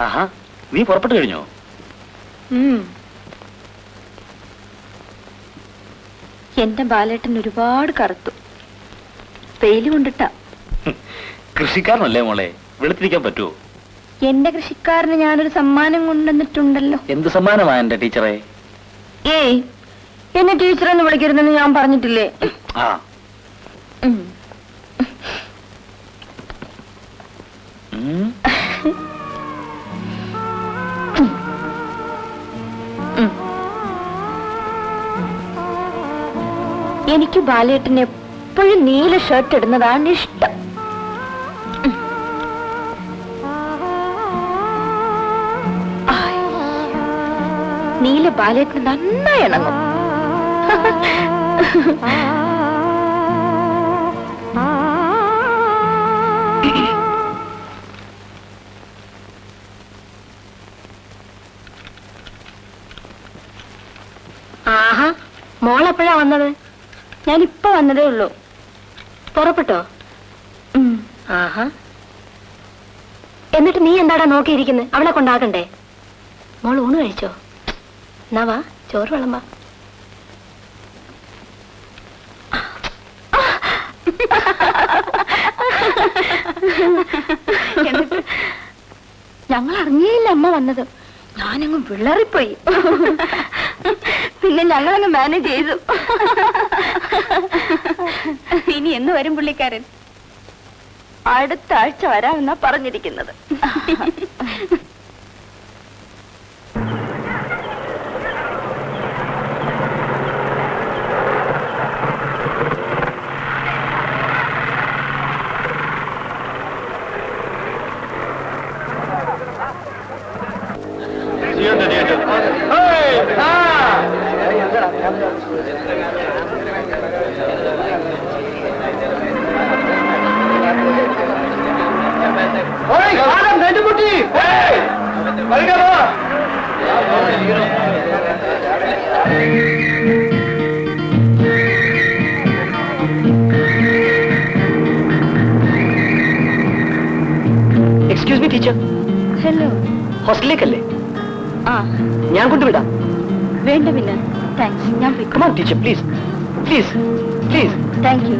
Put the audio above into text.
ആഹാ, നീ പുറപ്പെട്ടു കഴിഞ്ഞോ? എന്റെ ബാലേട്ടൻ ഒരുപാട് കറുത്തു. വെയില് കൊണ്ടിട്ടാ. കൃഷിക്കാരനല്ലേ മോളെ, വെളുത്തിരിക്കാൻ പറ്റുമോ? എന്റെ കൃഷിക്കാരന് ഞാനൊരു സമ്മാനം കൊണ്ടുവന്നിട്ടുണ്ടല്ലോ. എന്ത് സമ്മാനമാ എന്റെ ടീച്ചറെ? ഏയ്, എന്നെ ടീച്ചറെന്ന് വിളിക്കരുതെന്ന് ഞാൻ പറഞ്ഞിട്ടില്ലേ? ആ, എനിക്ക് ബാലേട്ടന് എപ്പോഴും നീല ഷർട്ട് ഇടുന്നതാണ് ഇഷ്ടം. നീല ബാലേട്ടന് നന്നായി ഇണങ്ങും. ആഹാ, മോളെപ്പോഴാ വന്നത്? ഞാനിപ്പോ വന്നതേ ഉള്ളൂ. പുറപ്പെട്ടോ? ആഹാ, എന്നിട്ട് നീ എന്താടാ നോക്കിയിരിക്കുന്നത്? അവളെ കൊണ്ടാക്കണ്ടേ? മോൾ ഊണ് കഴിച്ചോ? എന്നാ വാ, ചോറ് വിളമ്പാ. ഞങ്ങൾ അറിഞ്ഞേയില്ല അമ്മ വന്നത്. ഞാനങ്ങ് വിളറിപ്പോയി. പിന്നെ ഞങ്ങളങ്ങ് മാനേജ് ചെയ്തു. ഇനി എന്ന് വരും പുള്ളിക്കാരൻ? അടുത്ത ആഴ്ച വരാമെന്നാ പറഞ്ഞിരിക്കുന്നത്. Excuse me teacher. ഹലോ. ഹോസ്റ്റലിലേക്കല്ലേ? ആ, ഞാൻ കൊണ്ടുവിടാം. വേണ്ട പിന്നെ, താങ്ക്സ്. ഞാൻ Come on, teacher, please. Please, please. Thank you.